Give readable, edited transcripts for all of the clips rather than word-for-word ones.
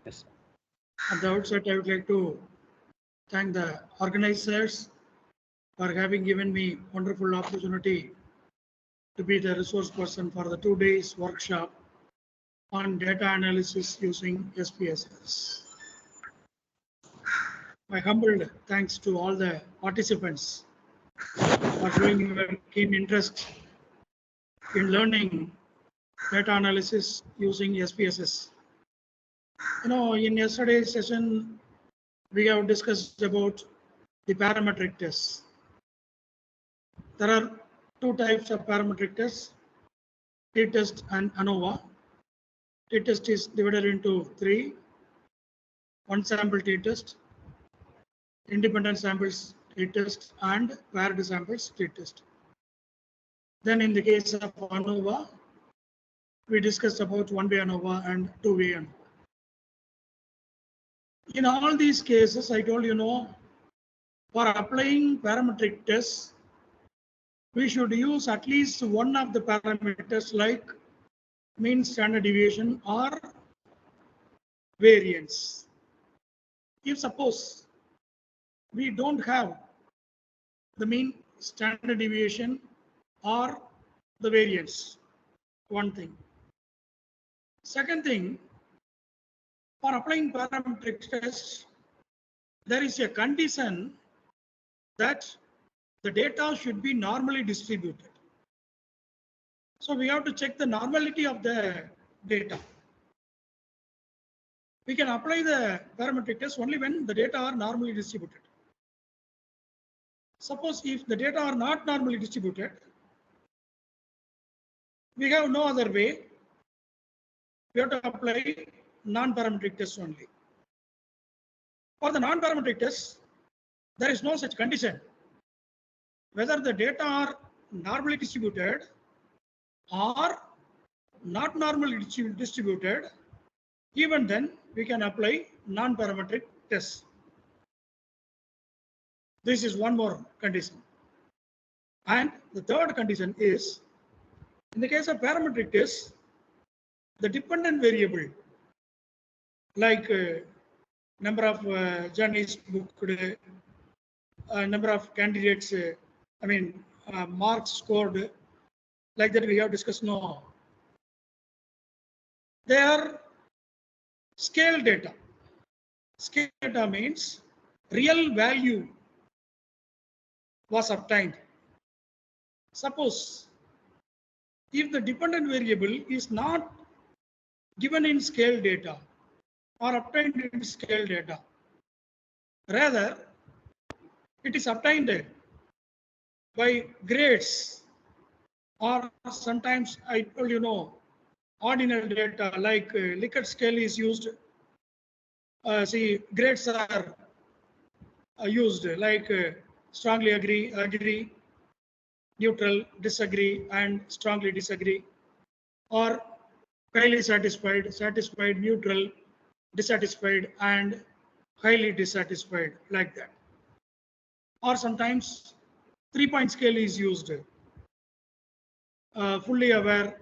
Yes. At the outset, I would like to thank the organizers for having given me wonderful opportunity to be the resource person for the 2 days workshop on data analysis using SPSS. My humble thanks to all the participants for showing your keen interest in learning data analysis using SPSS. In yesterday's session, we have discussed about the parametric tests. There are two types of parametric tests, t-test and ANOVA. T-test is divided into three: one sample t-test, independent samples t-test, and paired samples t-test. Then in the case of ANOVA, we discussed about one-way ANOVA and two-way ANOVA. In all these cases, I told for applying parametric tests, we should use at least one of the parameters like mean standard deviation or variance. If suppose we don't have the mean standard deviation or the variance, one thing. Second thing, for applying parametric tests, there is a condition that the data should be normally distributed. So we have to check the normality of the data. We can apply the parametric test only when the data are normally distributed. Suppose if the data are not normally distributed, we have no other way. We have to apply non-parametric test only. For the non-parametric test, there is no such condition. Whether the data are normally distributed or not normally distributed, even then we can apply non-parametric tests. This is one more condition. And the third condition is, in the case of parametric tests, the dependent variable like number of journeys booked, number of candidates, marks scored, like that we have discussed now. They are scale data. Scale data means real value was obtained. Suppose if the dependent variable is not given in scale data or obtained in scale data, rather it is obtained by grades, or sometimes I told ordinal data like Likert scale is used. Grades are used like strongly agree, neutral, disagree, and strongly disagree, or highly satisfied, satisfied, neutral, dissatisfied, and highly dissatisfied, like that. Or sometimes 3-point scale is used. Fully aware,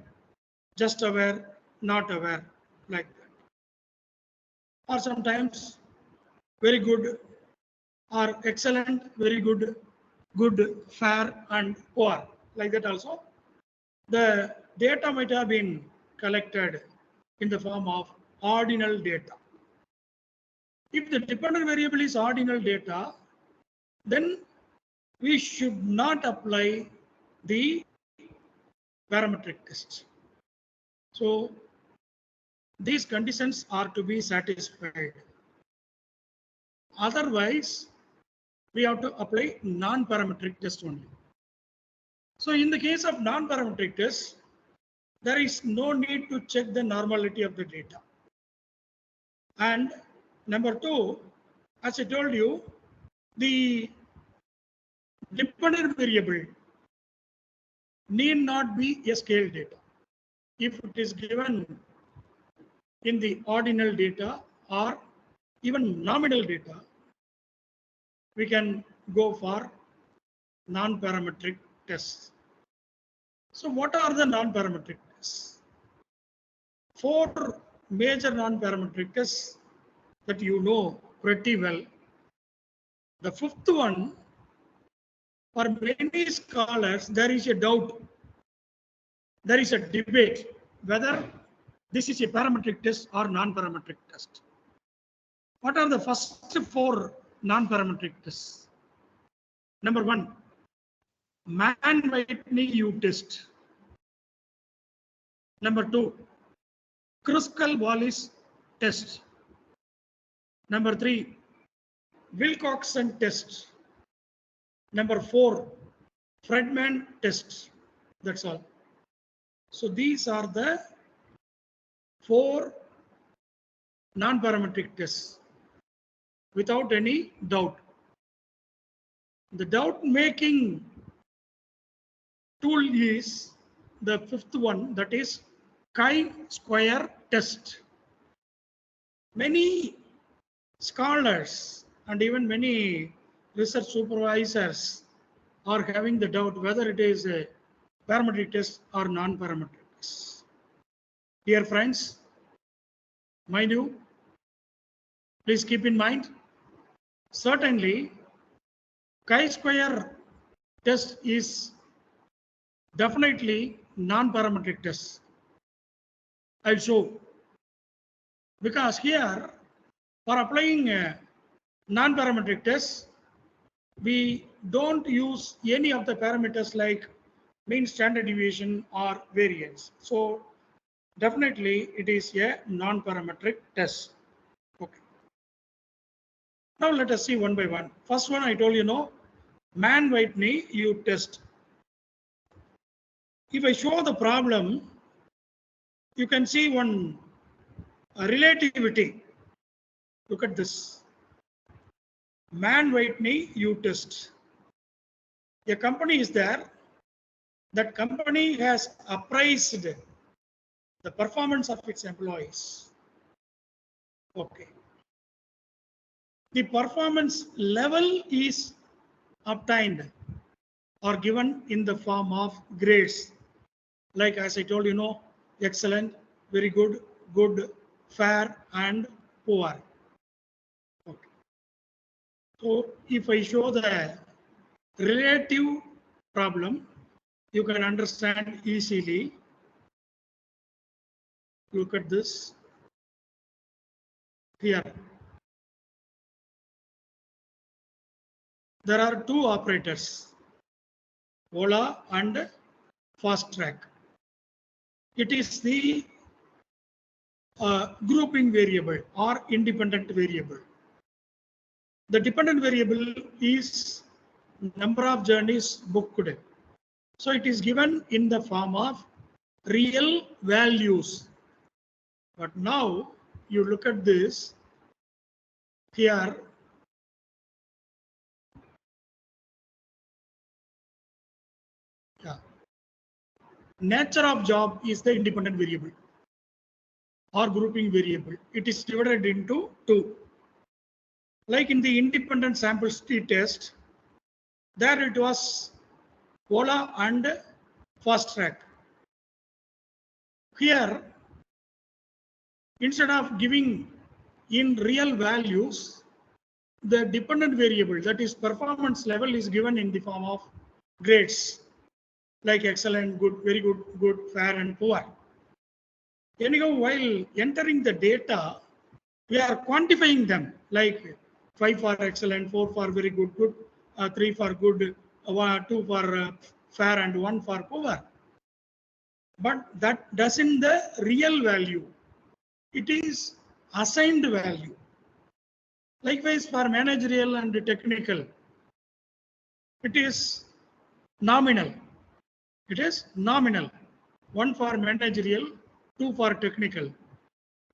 just aware, not aware, like that. Or sometimes very good, or excellent, very good, good, fair, and poor, like that also. The data might have been collected in the form of ordinal data. If the dependent variable is ordinal data, then we should not apply the parametric test. So these conditions are to be satisfied. Otherwise, we have to apply non-parametric test only. So in the case of non-parametric test, there is no need to check the normality of the data. And number two, as I told you, the dependent variable need not be a scale data. If it is given in the ordinal data or even nominal data, we can go for non-parametric tests. So what are the non-parametric tests? 4 major non-parametric tests that you know pretty well. The fifth one, for many scholars, there is a doubt, there is a debate whether this is a parametric test or non-parametric test. What are the first four non-parametric tests? Number one, Mann-Whitney U-test. Number two, Kruskal-Wallis test. Number three, Wilcoxon test. Number four, Fredman test. That's all. So these are the four non-parametric tests without any doubt. The doubt-making tool is the fifth one, that is chi-square test. Many scholars and even many research supervisors are having the doubt whether it is a parametric test or non-parametric test. Dear friends, mind you, please keep in mind, certainly chi-square test is definitely non-parametric test. I'll show, because here for applying a non-parametric test, we don't use any of the parameters like mean, standard deviation or variance. So definitely it is a non-parametric test. Okay. Now let us see one by one. First one I told you, no, Mann-Whitney U-test. If I show the problem, you can see one relativity. Look at this. Mann-Whitney U-test. A company is there. That company has appraised the performance of its employees. Okay. The performance level is obtained or given in the form of grades. Like as I told you, know, excellent, very good, good, fair, and poor. Okay. So if I show the relative problem, you can understand easily. Look at this here. There are two operators, Ola and Fast Track. It is the grouping variable or independent variable. The dependent variable is number of journeys booked. So it is given in the form of real values. But now you look at this here. Yeah. Nature of job is the independent variable or grouping variable. It is divided into two. Like in the independent sample t-test, there it was Ola and Fast Track. Here, instead of giving in real values, the dependent variable, that is performance level, is given in the form of grades, like excellent, good, very good, good, fair, and poor. Anyhow, while entering the data, we are quantifying them, like 5 for excellent, 4 for very good, good, 3 for good, 2 for fair, and 1 for poor. But that doesn't the real value. It is assigned value. Likewise, for managerial and technical, it is nominal. It is nominal. 1 for managerial, 2 for technical.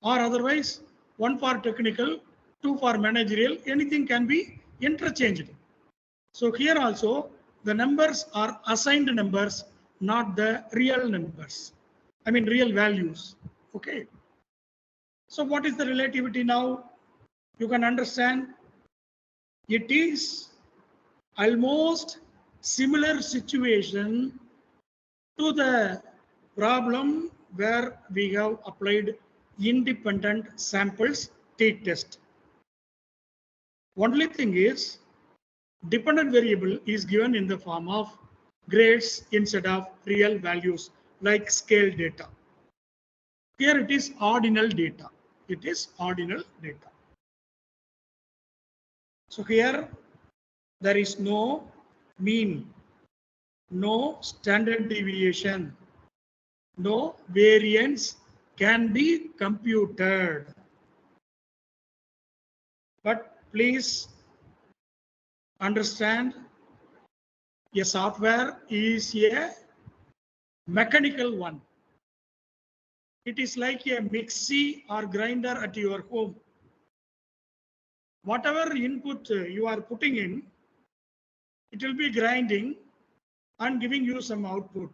Or otherwise, 1 for technical, 2 for managerial. Anything can be interchanged. So here also, the numbers are assigned numbers, not the real numbers. I mean, real values. Okay. So what is the relativity now? You can understand it is almost similar situation to the problem where we have applied independent samples t-test. Only thing is, dependent variable is given in the form of grades instead of real values like scale data. Here it is ordinal data. It is ordinal data. So here there is no mean, no standard deviation, no variance can be computed. But please understand, a software is a mechanical one. It is like a mixie or grinder at your home. Whatever input you are putting in, it will be grinding and giving you some output.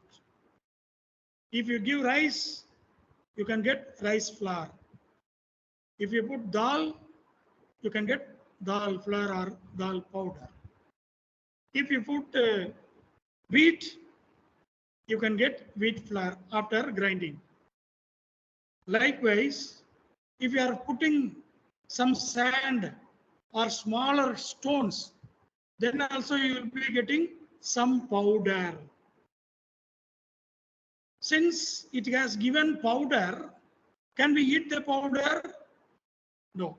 If you give rice, you can get rice flour. If you put dal, you can get dal flour or dal powder. If you put wheat, you can get wheat flour after grinding. Likewise, if you are putting some sand or smaller stones, then also you will be getting some powder. Since it has given powder, can we eat the powder? No.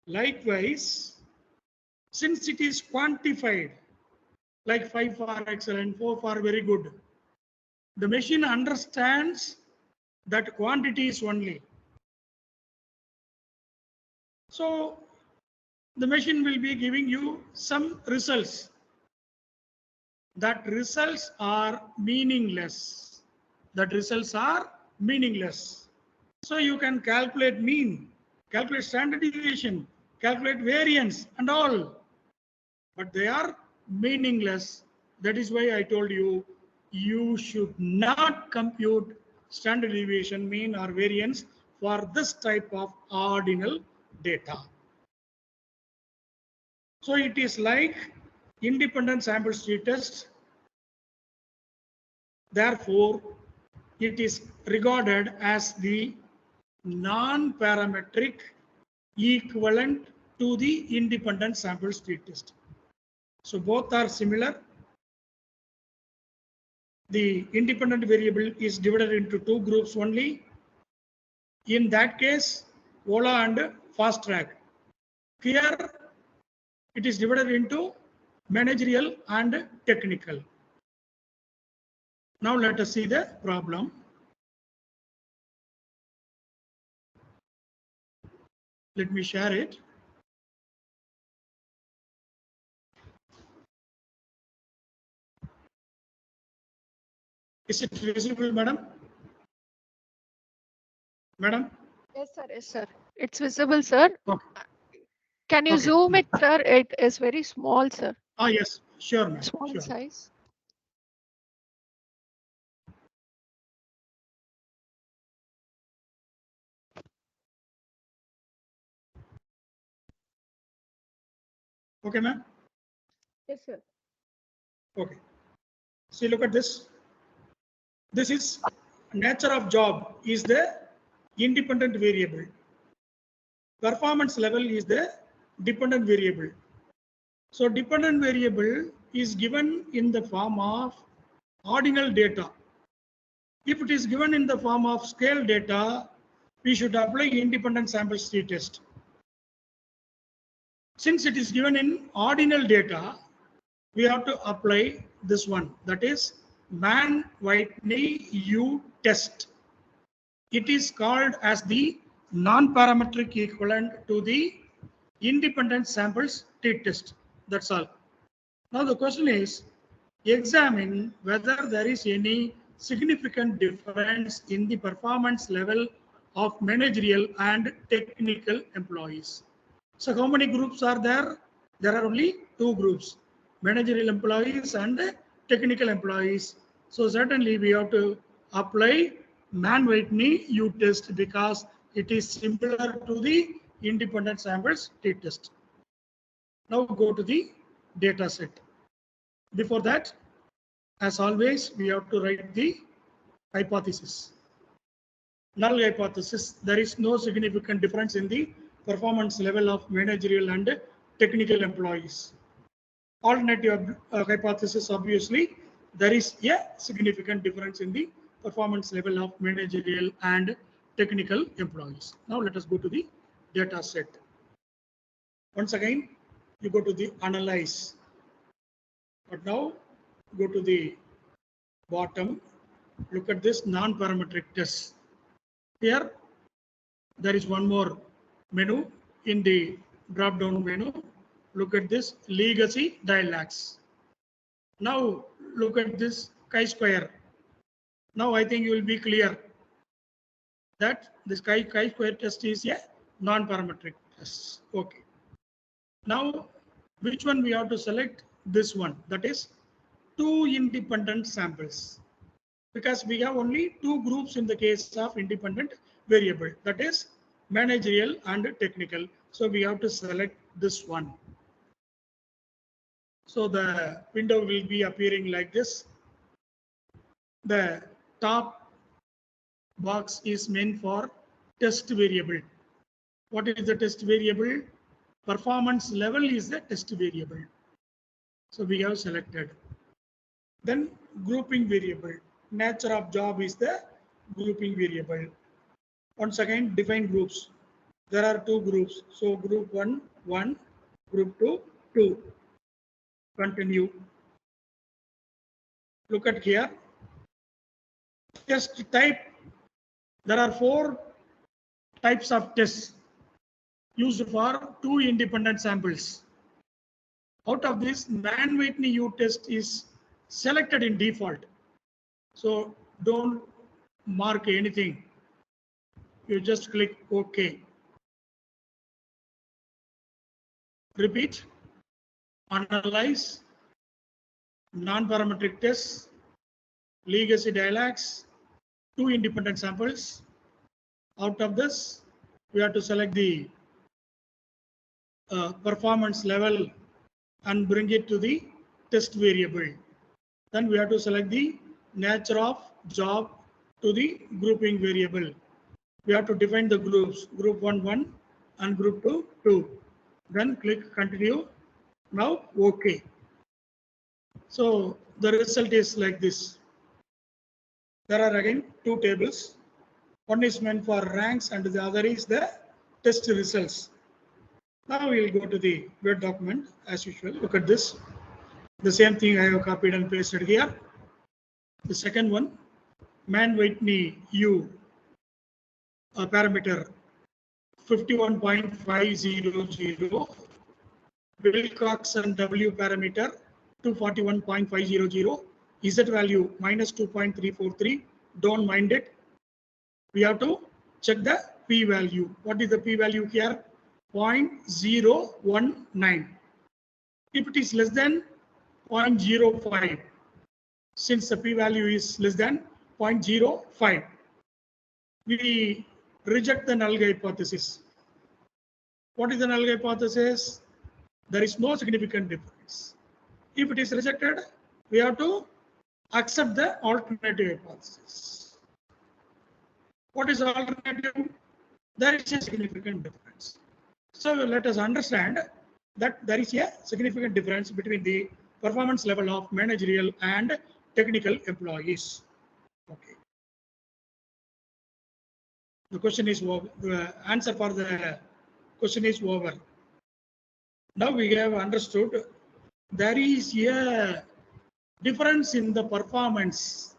Likewise, since it is quantified, like 5 for excellent, 4 for very good, the machine understands that quantities only. So the machine will be giving you some results. That results are meaningless. That results are meaningless. So you can calculate mean, calculate standard deviation, calculate variance and all, but they are meaningless. That is why I told you, you should not compute standard deviation, mean or variance for this type of ordinal data. So it is like independent sample street test. Therefore, it is regarded as the non-parametric equivalent to the independent sample street test. So both are similar. The independent variable is divided into two groups only. In that case, Ola and Fast Track. Here, it is divided into managerial and technical. Now let us see the problem. Let me share it. Is it visible, madam? Madam? Yes, sir. Yes, sir. It's visible, sir. Okay. Can you zoom it, sir? It is very small, sir. Ah, yes, sure, ma'am. Small Sure. size. Okay, ma'am. Yes, sir. Okay. See, look at this. This is nature of job is the independent variable. Performance level is the dependent variable. So dependent variable is given in the form of ordinal data. If it is given in the form of scale data, we should apply independent sample street test. Since it is given in ordinal data, we have to apply this one, that is Mann-Whitney U test. It is called as the non-parametric equivalent to the independent samples t-test. That's all. Now the question is, examine whether there is any significant difference in the performance level of managerial and technical employees. So how many groups are there? There are only two groups, managerial employees and technical employees. So certainly we have to apply Mann-Whitney U test because it is similar to the independent samples t-test. Now go to the data set. Before that, as always, we have to write the hypothesis. Null hypothesis, there is no significant difference in the performance level of managerial and technical employees. Alternative hypothesis, obviously, there is a significant difference in the performance level of managerial and technical employees. Now let us go to the data set. Once again, you go to the analyze. But now go to the bottom. Look at this non-parametric test. Here, there is one more menu in the drop-down menu. Look at this legacy dialects. Now look at this chi-square. Now I think you will be clear that this chi-square test is a non-parametric test. Okay. Now, which one we have to select? This one, that is 2 independent samples, because we have only 2 groups in the case of independent variable, that is managerial and technical. So we have to select this one. So the window will be appearing like this. The top box is meant for test variable. What is the test variable? Performance level is the test variable. So we have selected. Then grouping variable. Nature of job is the grouping variable. Once again, define groups. There are 2 groups. So group 1, 1, group 2, 2. Continue. Look at here. Test type. There are 4 types of tests used for 2 independent samples. Out of this, Mann-Whitney U test is selected in default. So don't mark anything. You just click OK. Repeat. Analyze. Non-parametric tests. Legacy dialects. 2 independent samples. Out of this, we have to select the performance level and bring it to the test variable. Then we have to select the nature of job to the grouping variable. We have to define the groups, group 1, 1 and group 2, 2. Then click continue. Now OK. So the result is like this. There are again 2 tables. One is meant for ranks and the other is the test results. Now we will go to the Word document as usual. Look at this. The same thing I have copied and pasted here. The second one, Mann-Whitney U parameter 51.500, Wilcoxon W parameter 241.500, Z value minus 2.343. Don't mind it. We have to check the P value. What is the P value here? 0.019. If it is less than 0.05, since the P value is less than 0.05, we reject the null hypothesis. What is the null hypothesis? There is no significant difference. If it is rejected, we have to accept the alternative hypothesis. What is the alternative? There is a significant difference. So let us understand that there is a significant difference between the performance level of managerial and technical employees. Okay. The question is over. The answer for the question is over. Now we have understood there is a difference in the performance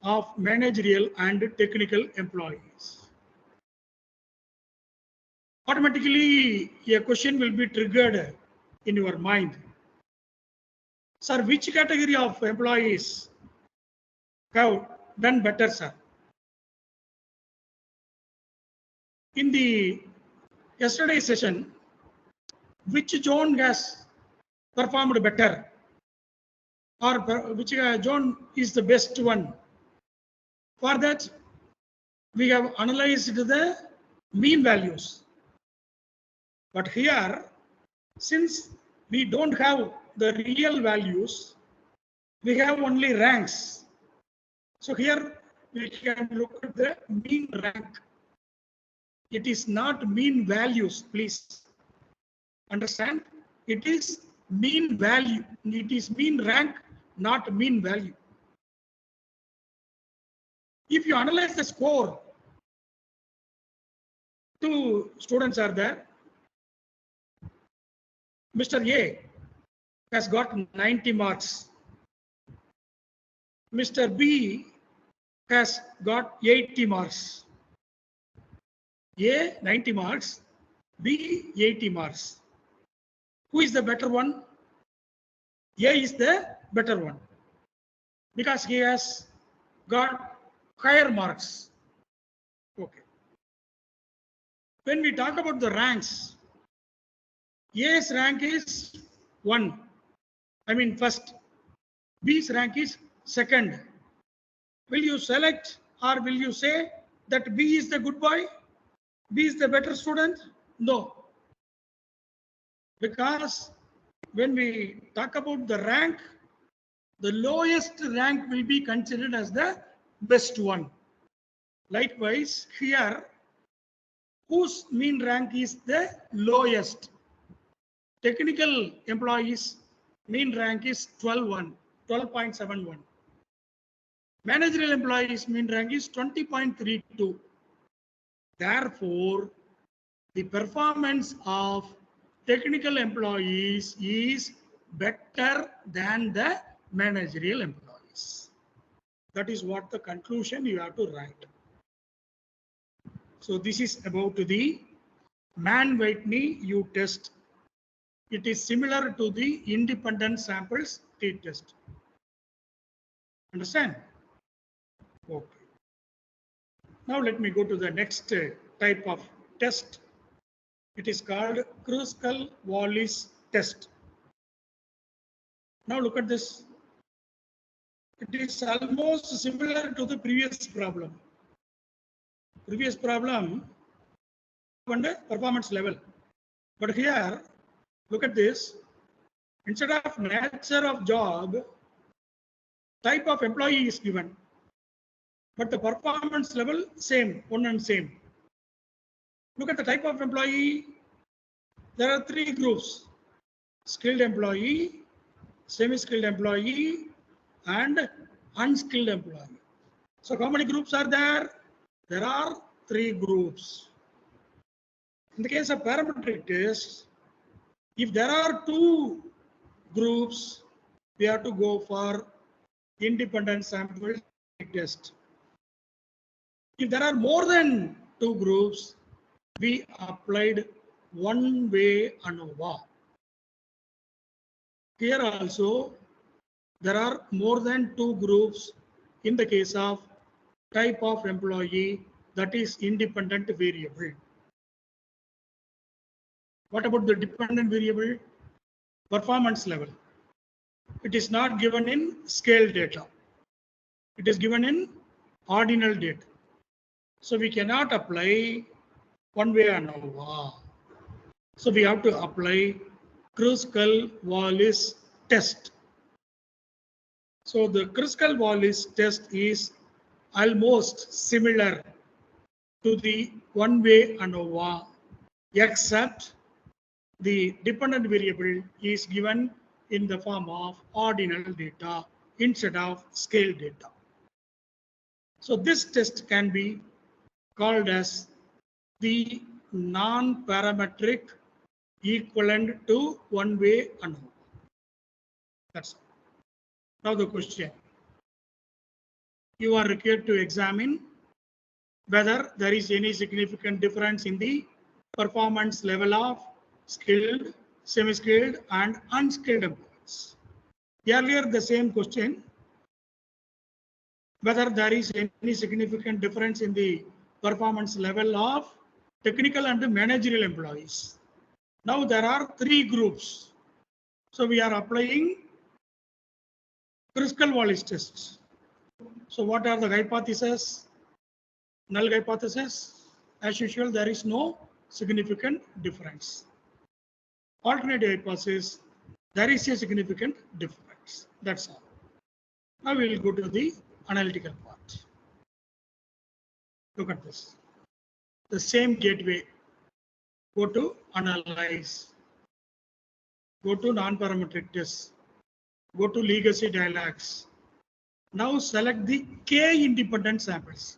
of managerial and technical employees. Automatically, a question will be triggered in your mind. Sir, which category of employees have done better, sir? In the yesterday session, which zone has performed better, or which zone is the best one? For that, we have analyzed the mean values. But here, since we don't have the real values, we have only ranks. So here we can look at the mean rank. It is not mean values, please understand. It is mean value. It is mean rank, not mean value. If you analyze the score, two students are there. Mr. A has got 90 marks. Mr. B has got 80 marks. A 90 marks, B 80 marks. Who is the better one? A is the better one because he has got higher marks. Okay. When we talk about the ranks, A's rank is 1. I mean first. B's rank is second. Will you select or will you say that B is the good boy? B is the better student? No. Because when we talk about the rank, the lowest rank will be considered as the best one. Likewise, here, whose mean rank is the lowest? Technical employees mean rank is 12.71. Managerial employees mean rank is 20.32. Therefore, the performance of technical employees is better than the managerial employees. That is what the conclusion you have to write. So this is about the Mann-Whitney U test. It is similar to the independent samples t-test. Understand? Okay. Now let me go to the next type of test. It is called Kruskal-Wallis test. Now look at this. It is almost similar to the previous problem. Previous problem on the performance level. But here, look at this. Instead of nature of job, type of employee is given. But the performance level, same, one and same. Look at the type of employee. There are 3 groups. Skilled employee, semi-skilled employee, and unskilled employee. So how many groups are there? There are 3 groups. In the case of parametric test, if there are 2 groups, we have to go for independent sample test. If there are more than 2 groups, we applied one-way ANOVA. Here also, there are more than 2 groups in the case of type of employee, that is independent variable. What about the dependent variable? Performance level. It is not given in scale data. It is given in ordinal data. So we cannot apply one-way ANOVA. So we have to apply Kruskal-Wallis test. So the Kruskal-Wallis test is almost similar to the one-way ANOVA, except the dependent variable is given in the form of ordinal data instead of scale data. So this test can be called as the non-parametric equivalent to one-way ANOVA. That's all. Now the question. You are required to examine whether there is any significant difference in the performance level of skilled, semi-skilled, and unskilled employees. Earlier, the same question, whether there is any significant difference in the performance level of technical and managerial employees. Now there are 3 groups. So we are applying Kruskal-Wallis tests. So what are the hypotheses? Null hypothesis. As usual, there is no significant difference. Alternate hypothesis, there is a significant difference. That's all. Now we will go to the analytical part. Look at this. the same gateway. Go to analyze. Go to non-parametric test. Go to legacy dialogues. Now select the K independent samples.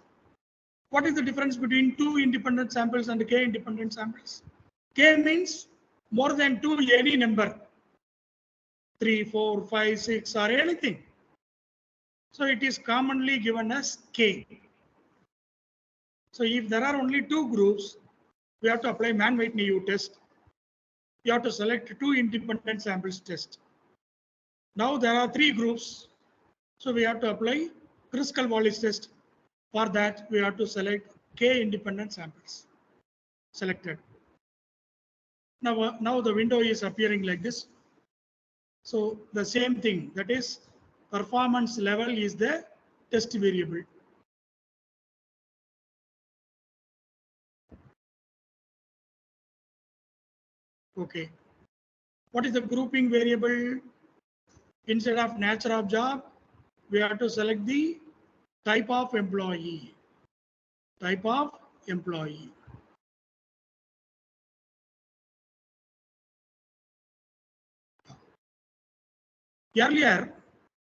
What is the difference between 2 independent samples and K independent samples? K means more than 2, any number. 3, 4, 5, 6 or anything. So it is commonly given as K. So if there are only 2 groups, we have to apply Mann-Whitney U test. You have to select 2 independent samples test. Now there are 3 groups. So we have to apply Kruskal-Wallis test. For that, we have to select K independent samples. Selected. Now the window is appearing like this. So the same thing, that is performance level is the test variable. Okay. What is the grouping variable? Instead of nature of job, we have to select the type of employee. Type of employee. Earlier,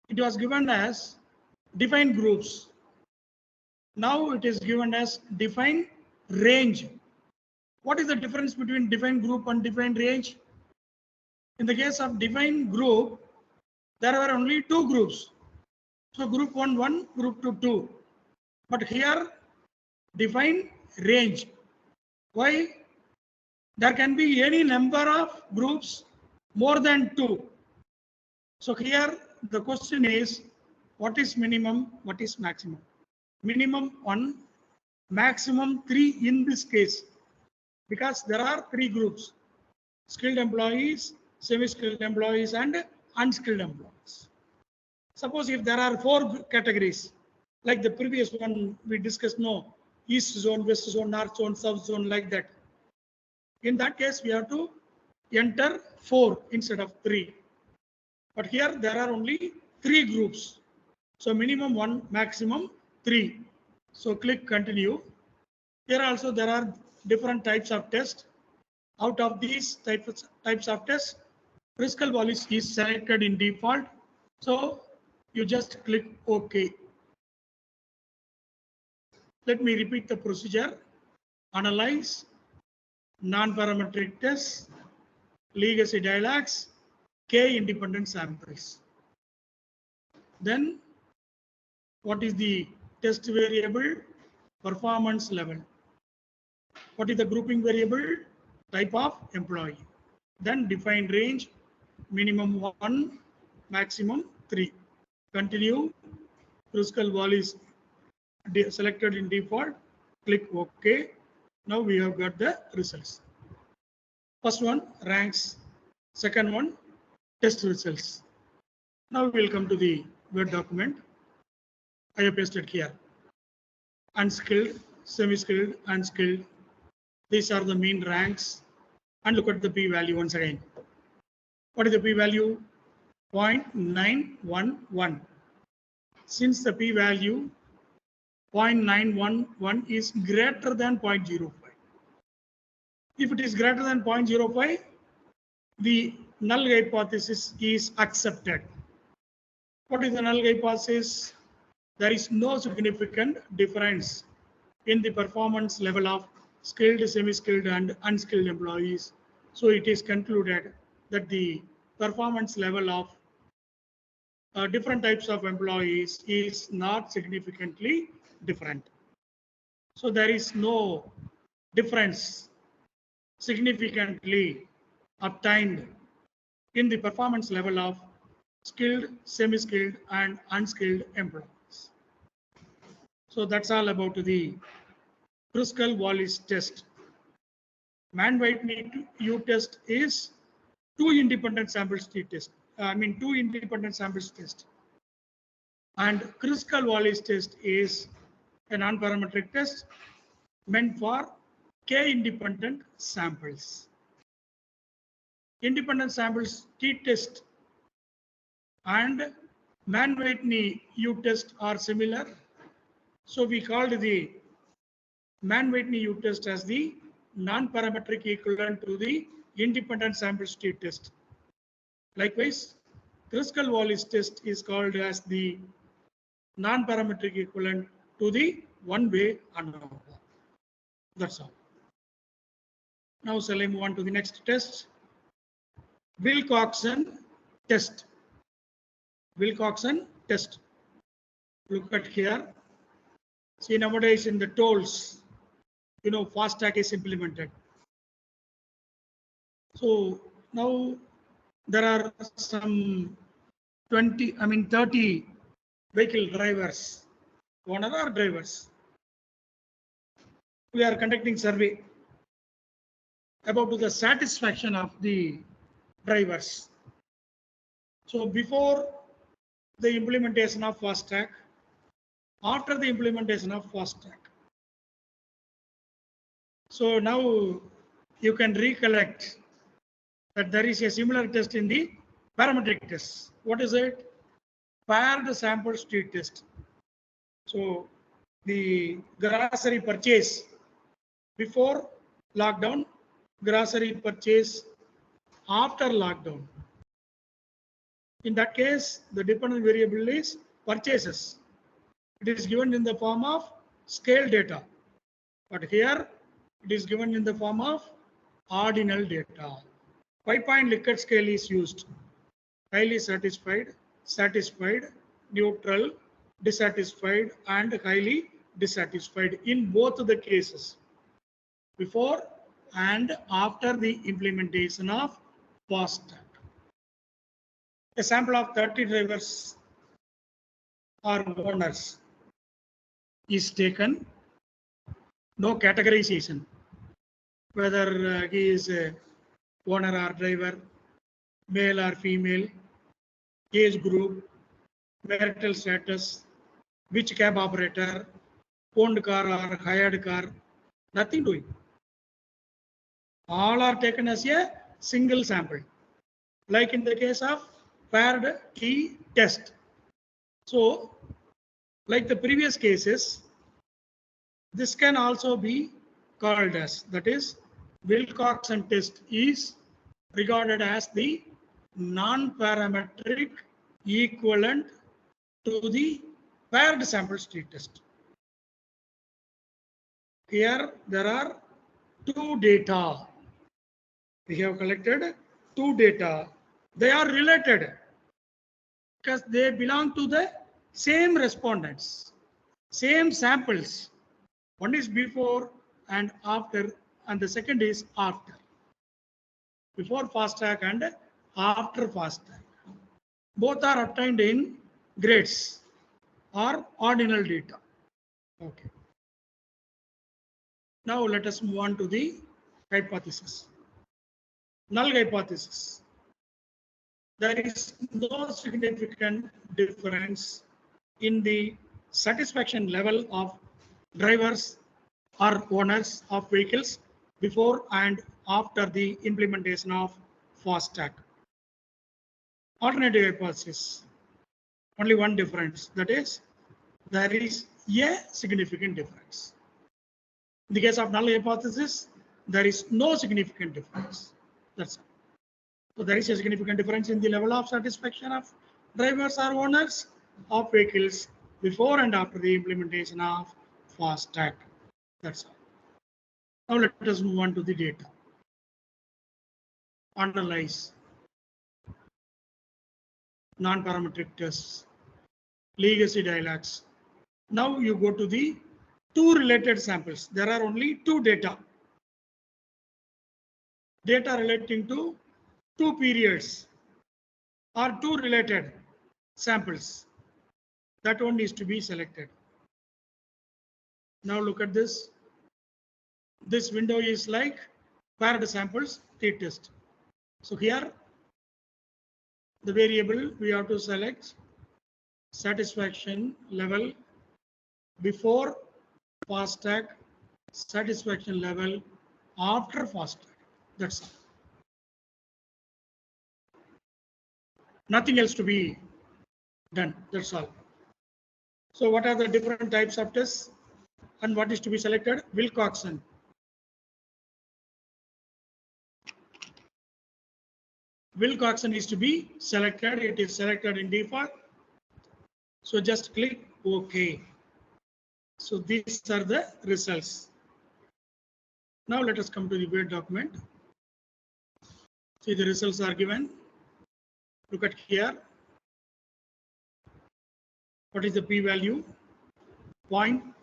it was given as define groups. Now it is given as define range. What is the difference between define group and define range? In the case of define group, there were only 2 groups. So group 1, 1, group 2, 2. But here, define range. Why? There can be any number of groups more than 2. So here the question is, what is minimum, what is maximum? Minimum 1, maximum 3 in this case, because there are 3 groups: skilled employees, semi-skilled employees and unskilled employees. Suppose if there are 4 categories, like the previous one we discussed, no, east zone, west zone, north zone, south zone, like that. In that case, we have to enter 4 instead of 3. But here there are only 3 groups. So minimum 1, maximum 3. So click continue. Here also there are different types of tests. Out of these types of tests, Kruskal-Wallis is selected in default. So you just click OK. Let me repeat the procedure. Analyze, non-parametric tests, legacy dialogues, K independent samples. Then what is the test variable? Performance level. What is the grouping variable? Type of employee. Then define range, minimum 1, maximum 3. Continue. Kruskal-Wallis selected in default. Click OK. Now we have got the results. First one, ranks. Second one, test results. Now we will come to the Word document. I have pasted here. Unskilled, semi-skilled, unskilled. These are the mean ranks. And look at the p-value once again. What is the p-value? 0.911. Since the p-value 0.911 is greater than 0.05. If it is greater than 0.05, the null hypothesis is accepted. What is the null hypothesis? There is no significant difference in the performance level of skilled, semi-skilled and unskilled employees. So it is concluded that the performance level of different types of employees is not significantly different. So there is no difference significantly obtained in the performance level of skilled, semi-skilled and unskilled employees. So that's all about the Kruskal-Wallis test. Mann-Whitney U test is 2 independent samples test. 2 independent samples test. And Kruskal-Wallis test is a non-parametric test meant for K independent samples. Independent samples t-test and Mann-Whitney U test are similar. So we called the Mann-Whitney U-test as the non-parametric equivalent to the independent sample state test. Likewise, Kruskal-Wallis test is called as the non-parametric equivalent to the one-way ANOVA. That's all. Now, shall I move on to the next test? Wilcoxon test. Wilcoxon test. Look at here. See, nowadays in the tolls, FASTag is implemented. So now there are some 30 vehicle drivers, owner or drivers. We are conducting survey about the satisfaction of the drivers. So before the implementation of FASTag, after the implementation of FASTag. So now you can recollect that there is a similar test in the parametric test. What is it? Paired sample state test. So the grocery purchase before lockdown, grocery purchase after lockdown. In that case, the dependent variable is purchases. It is given in the form of scale data. But here it is given in the form of ordinal data. 5-point Likert scale is used. Highly satisfied, satisfied, neutral, dissatisfied, and highly dissatisfied in both the cases, before and after the implementation of FASTag. A sample of 30 drivers or owners is taken. No categorization, whether he is a owner or driver, male or female, age group, marital status, which cab operator, owned car or hired car, nothing doing. All are taken as a single sample, like in the case of paired T test. So, like the previous cases, this can also be called as, that is, Wilcoxon test is regarded as the non-parametric equivalent to the paired sample state test. Here there are two data. We have collected two data. They are related because they belong to the same respondents, same samples. One is before and after, and the second is after. Before FASTag and after FASTag. Both are obtained in grades or ordinal data. Okay. Now let us move on to the hypothesis. Null hypothesis. There is no significant difference in the satisfaction level of drivers or owners of vehicles before and after the implementation of FASTag. Alternative hypothesis. Only one difference, that is, there is a significant difference. In the case of null hypothesis, there is no significant difference. That's all. So there is a significant difference in the level of satisfaction of drivers or owners of vehicles before and after the implementation of FASTag. That's all. Now let us move on to the data. Analyze non-parametric tests, legacy dialogues. Now you go to the two related samples. There are only two data. Data relating to two periods or two related samples. That one is to be selected. Now look at this. This window is like paired samples t-test. So here the variable we have to select satisfaction level before FASTag, satisfaction level after FASTag. That's all. Nothing else to be done. That's all. So what are the different types of tests? And what is to be selected? Wilcoxon. Wilcoxon is to be selected. It is selected in default. So just click OK. So these are the results. Now let us come to the Word document. See, the results are given. Look at here. What is the p-value? 0.000.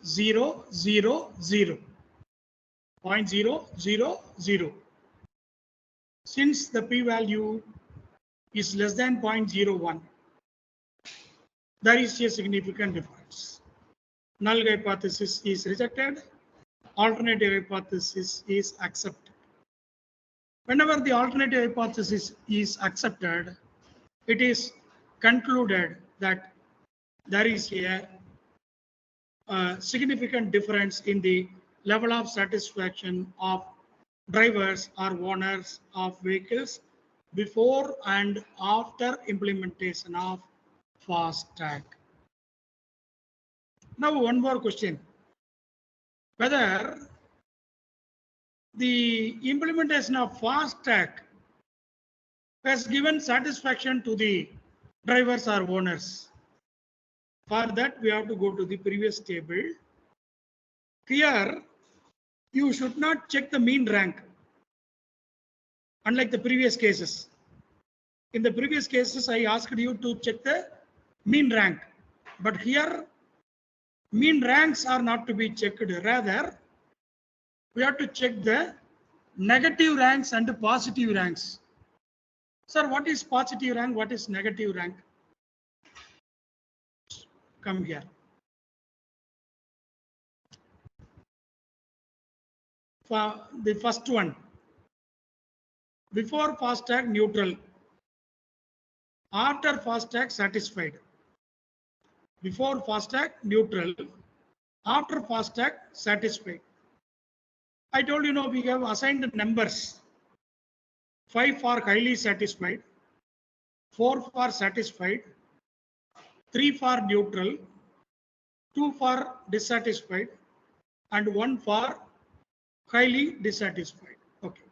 0.000. Since the p-value is less than 0.01, there is a significant difference. Null hypothesis is rejected. Alternative hypothesis is accepted. Whenever the alternative hypothesis is accepted, it is concluded that there is a significant difference in the level of satisfaction of drivers or owners of vehicles before and after implementation of FASTag. Now, one more question. Whether the implementation of FASTag has given satisfaction to the drivers or owners. For that, we have to go to the previous table. Here, you should not check the mean rank, unlike the previous cases. In the previous cases, I asked you to check the mean rank, but here, mean ranks are not to be checked. Rather, we have to check the negative ranks and the positive ranks. Sir, what is positive rank? What is negative rank? Come here. For the first one, before FASTag neutral, after FASTag satisfied. Before FASTag neutral, after FASTag satisfied. I told you we have assigned numbers. 5 for highly satisfied, 4 for satisfied, 3 for neutral, 2 for dissatisfied, and 1 for highly dissatisfied. Okay.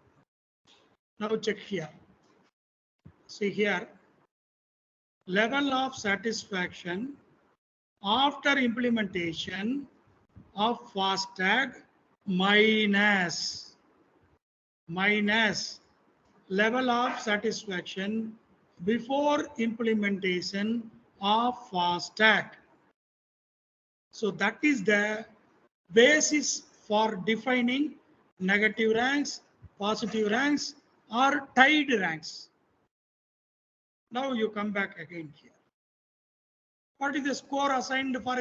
Now check here. See here. Level of satisfaction after implementation of FASTag minus level of satisfaction before implementation of FASTag. So that is the basis for defining negative ranks, positive ranks, or tied ranks. Now you come back again here. What is the score assigned for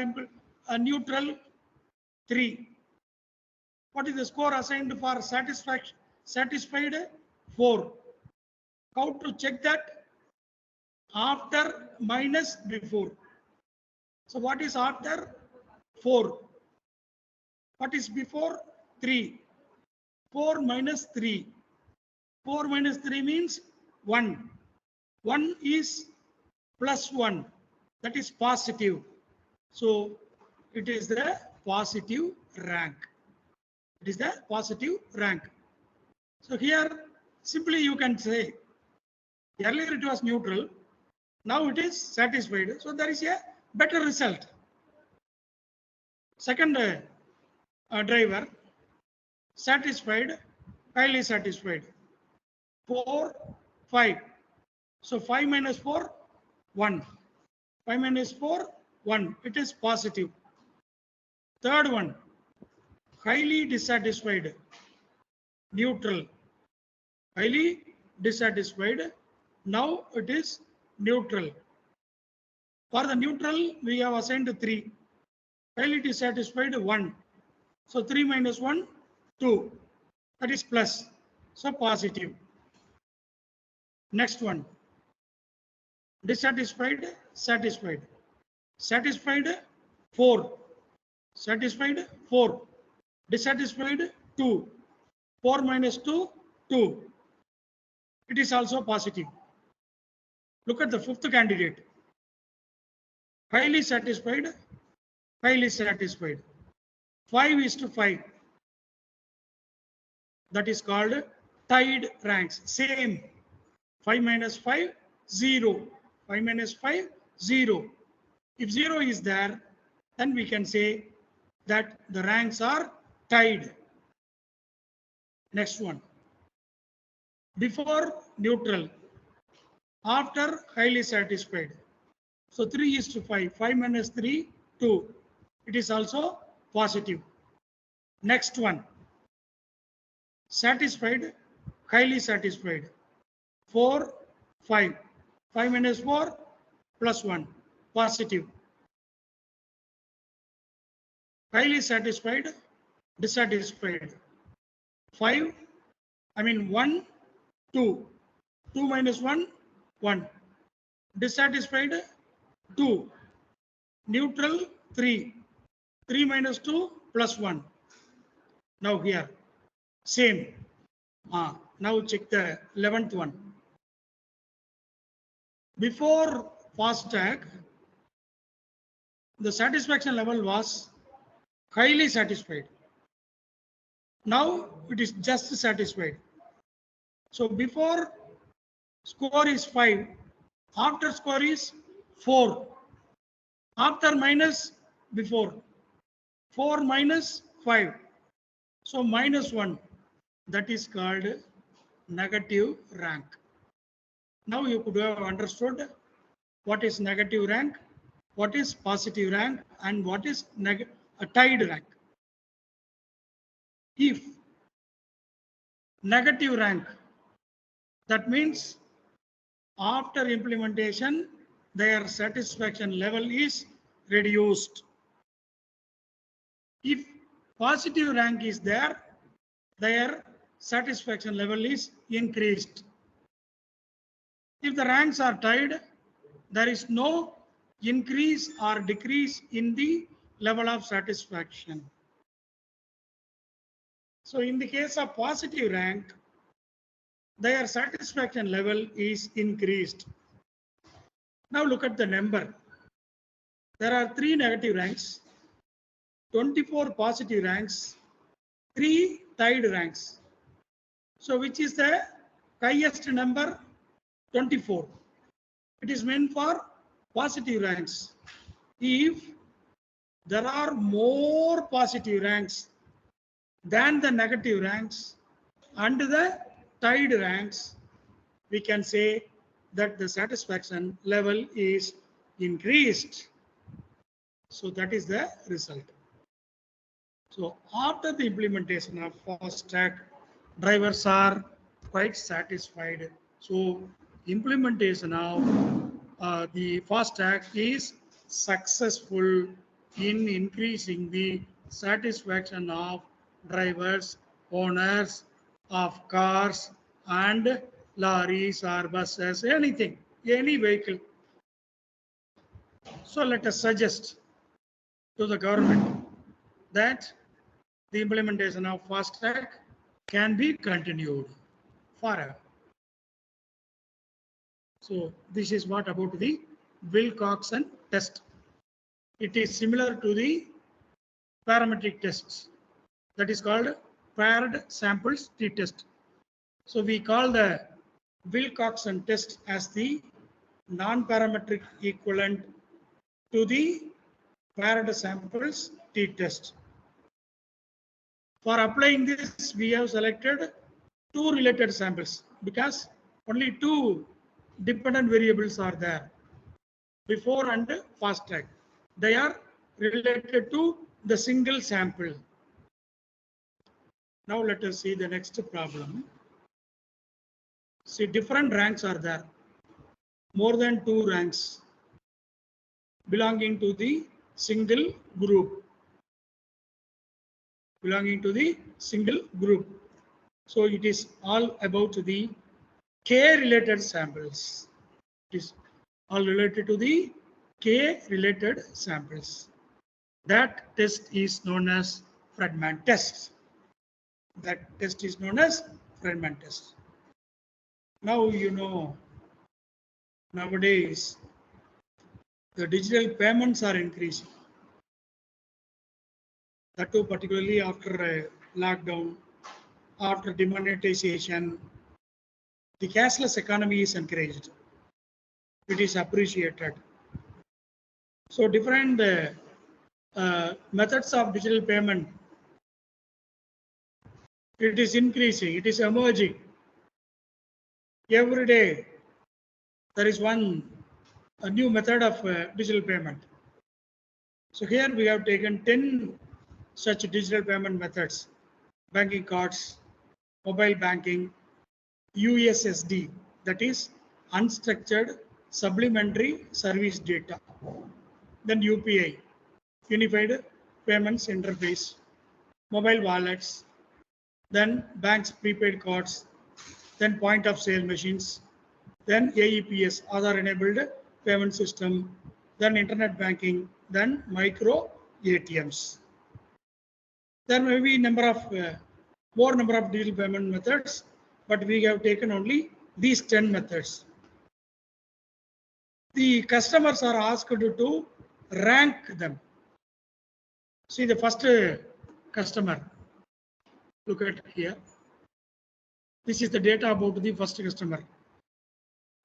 neutral? 3. What is the score assigned for satisfied? 4. How to check that? After minus before. So what is after? 4. What is before? 3. 4 minus 3. 4 minus 3 means 1. 1 is plus 1. That is positive. So it is the positive rank. It is the positive rank. So here simply you can say earlier it was neutral. Now it is satisfied. So there is a better result. Second driver, satisfied, highly satisfied. 4, 5. So 5 minus 4, 1. 5 minus 4, 1. It is positive. Third one, highly dissatisfied, neutral. Highly dissatisfied. Now it is neutral. For the neutral, we have assigned 3. Highly dissatisfied, 1. So 3 minus 1, 2. That is plus. So positive. Next one. Dissatisfied, satisfied. Satisfied, 4. Satisfied, 4. Dissatisfied, 2. 4 minus 2, 2. It is also positive. Look at the fifth candidate. Highly satisfied, highly satisfied. 5:5. That is called tied ranks. Same. 5 minus 5, 0. 5 minus 5, 0. If 0 is there, then we can say that the ranks are tied. Next one. Before neutral, after highly satisfied. So 3:5. 5 minus 3, 2. It is also positive. Next one. Satisfied, highly satisfied. 4, 5. 5 minus 4, plus 1. Positive. Highly satisfied, dissatisfied. 1, 2. 2 minus 1, 1. Dissatisfied, 2. Neutral, 3. 3 minus 2, plus 1. Now here, same. Now check the 11th one. Before FASTag, the satisfaction level was highly satisfied. Now it is just satisfied. So before score is 5, after score is 4. After minus before 4 minus 5. So minus 1. That is called negative rank. Now you could have understood what is negative rank, what is positive rank, and what is a tied rank. If negative rank, that means after implementation, their satisfaction level is reduced. If positive rank is there, their satisfaction level is increased. If the ranks are tied, there is no increase or decrease in the level of satisfaction. So in the case of positive rank, their satisfaction level is increased. Now look at the number. There are 3 negative ranks, 24 positive ranks, 3 tied ranks. So which is the highest number? 24. It is meant for positive ranks. If there are more positive ranks than the negative ranks and the tied ranks, we can say that the satisfaction level is increased. So that is the result. So after the implementation of FASTag, drivers are quite satisfied. So implementation of the FASTag is successful in increasing the satisfaction of drivers, owners of cars and lorries or buses, anything, any vehicle. So let us suggest to the government that the implementation of FASTag can be continued forever. So this is what about the Wilcoxon test. It is similar to the parametric tests. That is called paired samples t-test. So we call the Wilcoxon test as the non-parametric equivalent to the paired samples t-test. For applying this, we have selected 2 related samples because only 2 dependent variables are there, before and FASTag. They are related to the single sample. Now let us see the next problem. See, different ranks are there, more than 2 ranks belonging to the single group. So it is all about the K related samples. It is all related to the K related samples. That test is known as Fredman test. Now you know, nowadays the digital payments are increasing. That too, particularly after lockdown, after demonetization, the cashless economy is encouraged. It is appreciated. So different methods of digital payment, it is increasing, it is emerging. Every day there is a new method of digital payment. So here we have taken 10 such digital payment methods: banking cards, mobile banking, USSD, that is unstructured supplementary service data, then UPI, Unified Payments Interface, mobile wallets, then banks prepaid cards, then point of sale machines, then AEPS, Aadhaar enabled payment system, then internet banking, then micro ATMs. There may be more number of digital payment methods, but we have taken only these 10 methods. The customers are asked to rank them. See the first customer. Look at here. This is the data about the first customer.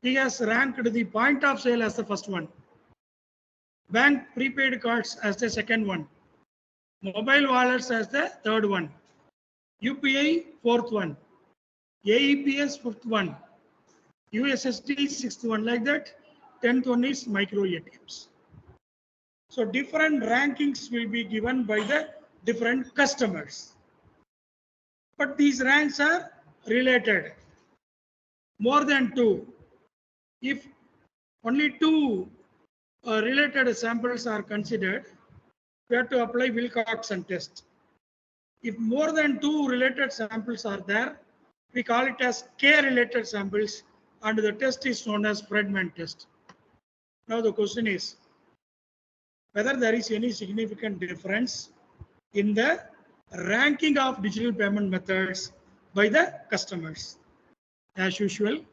He has ranked the point of sale as the first one, bank prepaid cards as the second one, mobile wallets as the third one, UPI fourth one, AEPS fifth one, USSD sixth one, like that. 10th one is micro ATMs. So different rankings will be given by the different customers. But these ranks are related. More than two. If only two related samples are considered, we have to apply Wilcoxon test. If more than two related samples are there, we call it as K-related samples, and the test is known as Friedman test. Now the question is whether there is any significant difference in the ranking of digital payment methods by the customers. As usual,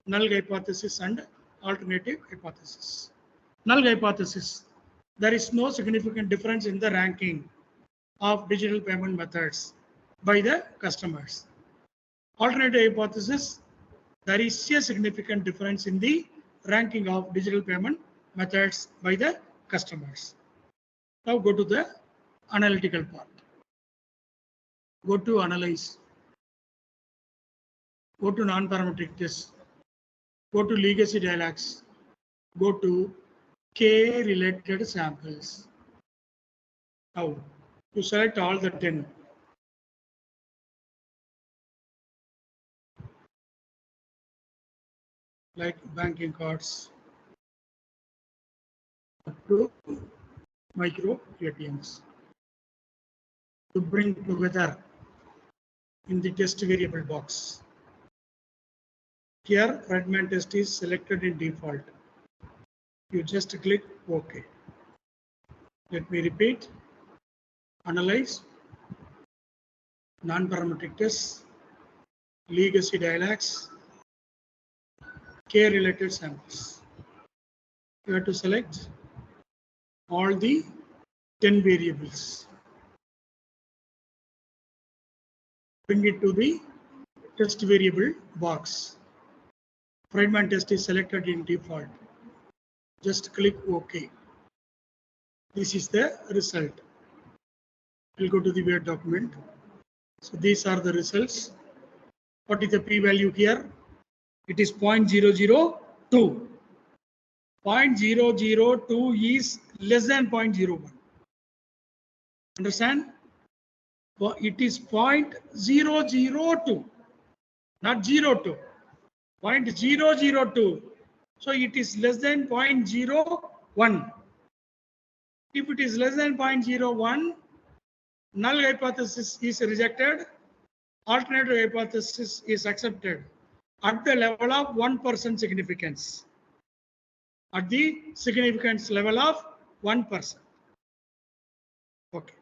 null hypothesis and alternative hypothesis. Null hypothesis: there is no significant difference in the ranking of digital payment methods by the customers. Alternative hypothesis: there is a significant difference in the ranking of digital payment methods by the customers. Now go to the analytical part. Go to analyze. Go to non-parametric test. Go to legacy dialogues. Go to K-related samples. Now you select all the 10. Like banking cards up to micro ATMs, to bring together in the test variable box. Here Friedman test is selected in default. You just click OK. Let me repeat. Analyze, non-parametric tests, legacy dialogues, K-related samples. You have to select all the 10 variables. Bring it to the test variable box. Friedman test is selected in default. Just click OK. This is the result. We'll go to the Word document. So these are the results. What is the p-value here? It is 0.002. 0.002 is less than 0.01. Understand? Well, it is 0.002, not 02. 0.002. So it is less than 0.01. If it is less than 0.01, null hypothesis is rejected. Alternative hypothesis is accepted at the level of 1% significance. At the significance level of 1%. Okay.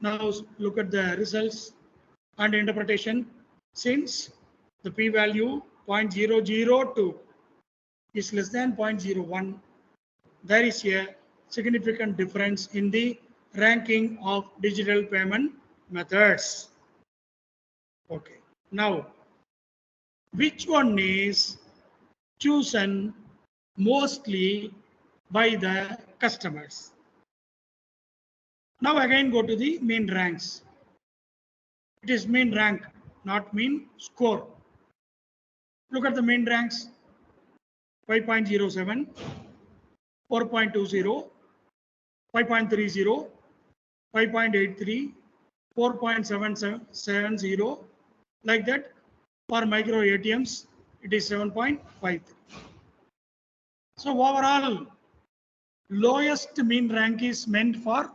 Now look at the results and interpretation. Since the p-value 0.002 is less than 0.01, there is a significant difference in the ranking of digital payment methods. Okay. Now, which one is chosen mostly by the customers? Now again go to the mean ranks. It is mean rank, not mean score. Look at the mean ranks: 5.07, 4.20, 5.30, 5.83, 4.770, like that. For micro ATMs, it is 7.53. So overall, lowest mean rank is meant for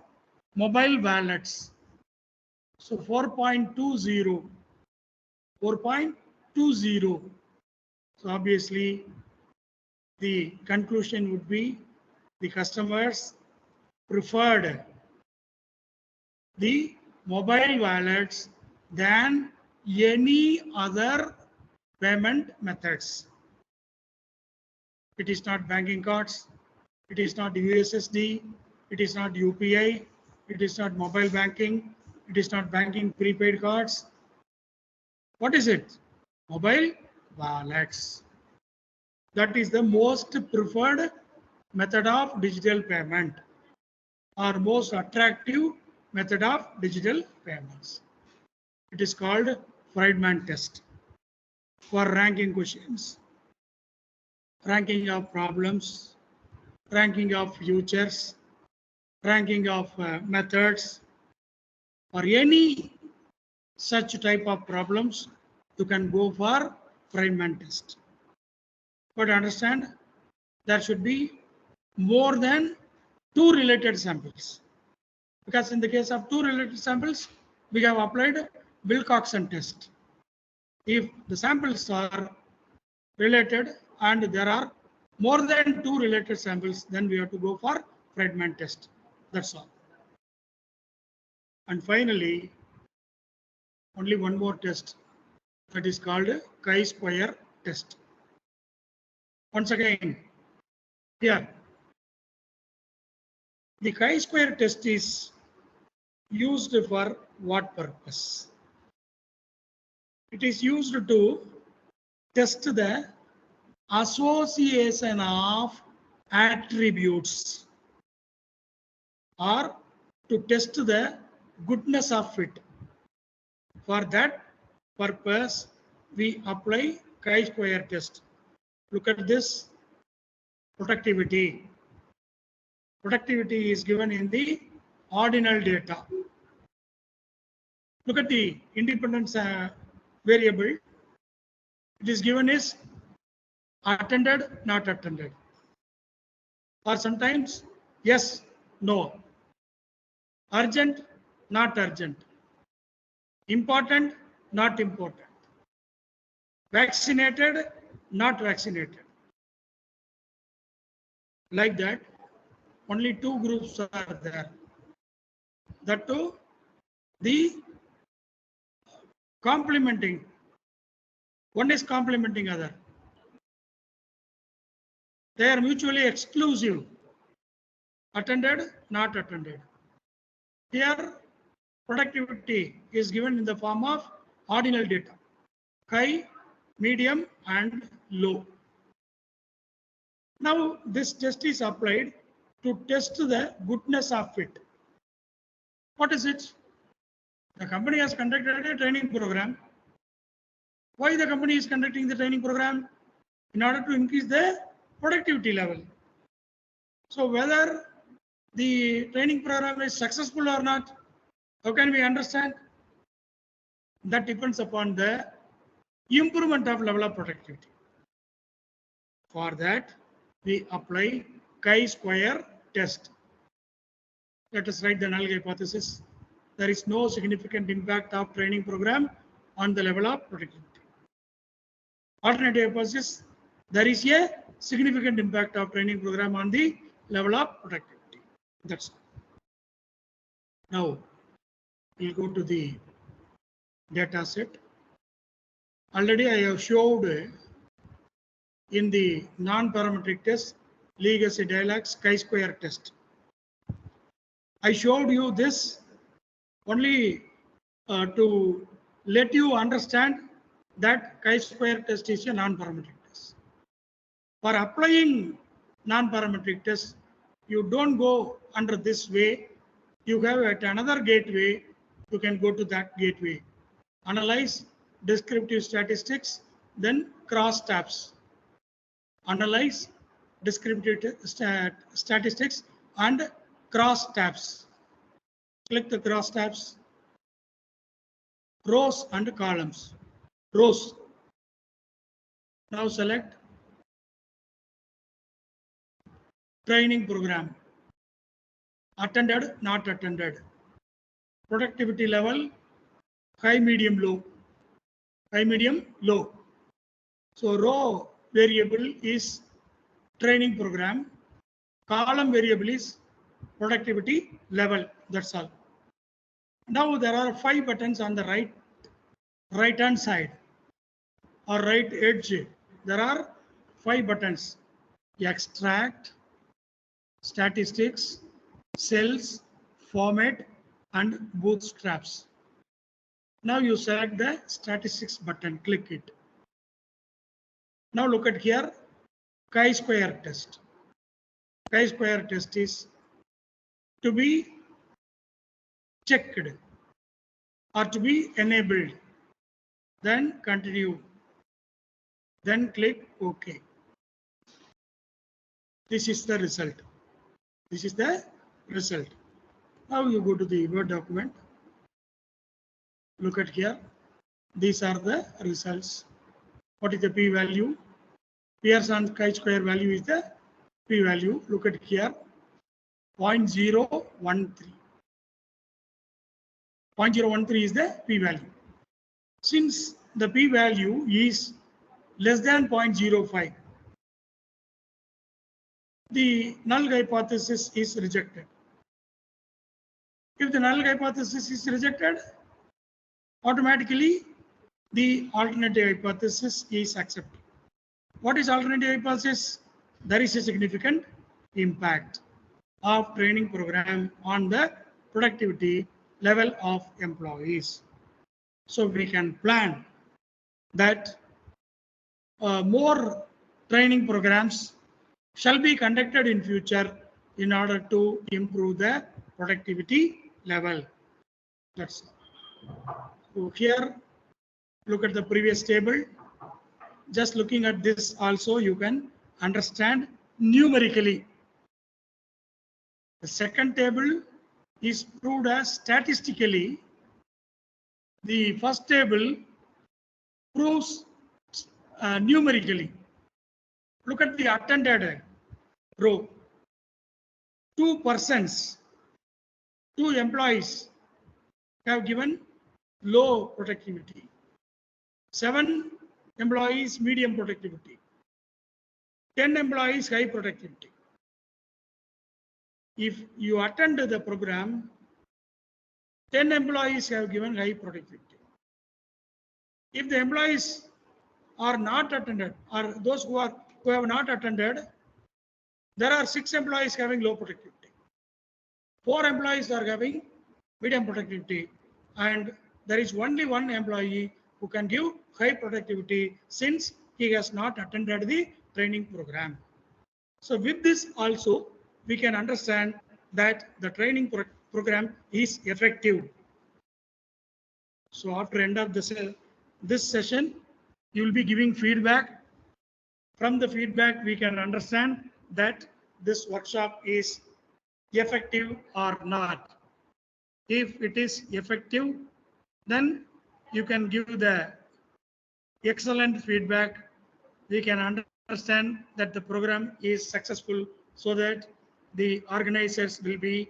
mobile wallets. So 4.20, 4.20. So obviously, the conclusion would be the customers preferred the mobile wallets than any other payment methods. It is not banking cards, it is not USSD, it is not UPI, it is not mobile banking, it is not banking prepaid cards. What is it? Mobile wallets. That is the most preferred method of digital payment, or most attractive method of digital payments. It is called Friedman test for ranking questions, ranking of problems, ranking of futures, ranking of methods, or any such type of problems. You can go for Friedman test. But understand, there should be more than 2 related samples, because in the case of 2 related samples, we have applied Wilcoxon test. If the samples are related and there are more than 2 related samples, then we have to go for Friedman test. That's all. And finally, only one more test, that is called chi-square test. Once again, here, the chi-square test is used for what purpose? It is used to test the association of attributes, or to test the goodness of it. For that purpose, we apply chi-square test. Look at this. Productivity. Productivity is given in the ordinal data. Look at the independence variable. It is given as attended, not attended. Or sometimes yes, no. Urgent, not urgent. Important, not important. Vaccinated, not vaccinated. Like that, only 2 groups are there. That too, the complementing. One is complementing other. They are mutually exclusive. Attended, not attended. Here, productivity is given in the form of ordinal data: high, medium, and low. Now, this test is applied to test the goodness of it. What is it? The company has conducted a training program. Why the company is conducting the training program? In order to increase the productivity level. So whether the training program is successful or not, how can we understand? That depends upon the improvement of level of productivity. For that, we apply chi-square test. Let us write the null hypothesis. There is no significant impact of training program on the level of productivity. Alternative hypothesis, there is a significant impact of training program on the level of productivity. That's all. Now, we'll go to the data set. Already I have showed in the non-parametric test, legacy dialogues chi-square test. I showed you this only to let you understand that chi-square test is a non-parametric test. For applying non-parametric test, you don't go under this way. You have at another gateway, you can go to that gateway. Analyze descriptive statistics, then cross tabs. Analyze descriptive statistics and cross tabs. Click the cross tabs. Rows and columns. Rows. Now select training program. Attended, not attended. Productivity level, high, medium, low. High, medium, low. So row variable is training program. Column variable is productivity level. That's all. Now there are 5 buttons on the right hand side or right edge. There are 5 buttons: extract, statistics, cells, format, and bootstraps. Now you select the statistics button, click it. Now look at here, chi-square test. Chi-square test is to be checked or to be enabled. Then continue. Then click OK. This is the result. This is the result. Now you go to the Word document. Look at here. These are the results. What is the p-value? Pearson chi-square value is the p-value. Look at here. 0.013. 0.013 is the p-value. Since the p-value is less than 0.05, the null hypothesis is rejected. If the null hypothesis is rejected, automatically the alternative hypothesis is accepted. What is alternative hypothesis? There is a significant impact of training program on the productivity level of employees. So we can plan that more training programs shall be conducted in future in order to improve the productivity level. That's so here, look at the previous table. Just looking at this also, you can understand numerically. The second table is proved as statistically. The first table proves numerically. Look at the attended row. 2 persons, 2 employees have given low productivity. 7 employees, medium productivity. 10 employees, high productivity. If you attend the program, 10 employees have given high productivity. If the employees are not attended, or those who have not attended, there are 6 employees having low productivity. 4 employees are having medium productivity, and there is only 1 employee who can give high productivity since he has not attended the training program. So with this also, we can understand that the training program is effective. So after end of this session, you will be giving feedback. From the feedback, we can understand that this workshop is effective or not. If it is effective, then you can give the excellent feedback. We can understand that the program is successful, so that the organizers will be